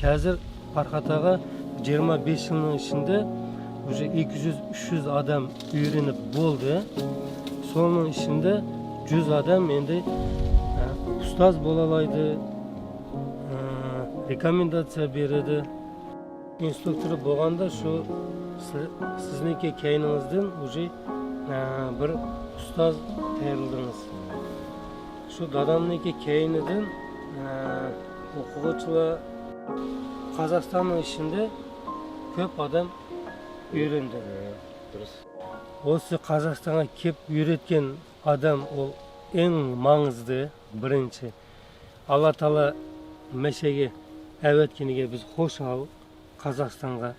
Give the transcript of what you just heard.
Қазір Farxat 25 жылдың ішінде уже 200-300 адам үйреніп болды. Соның ішінде 100 адам енді ұстаз бола алайды, рекомендация береді. Инструктор болғанда шу сізнеке кейініңізден уже бір ұстаз тәрілдіңіз. Шу дадамнеке кейініден оқығычылар Қазақстанның ішінде көп адам үйренді. Осы Қазақстанға кеп үйреткен адам ол ең маңызды бірінші. Алла Тағала мәшеге әвәткенге біз хош ал Қазақстанға.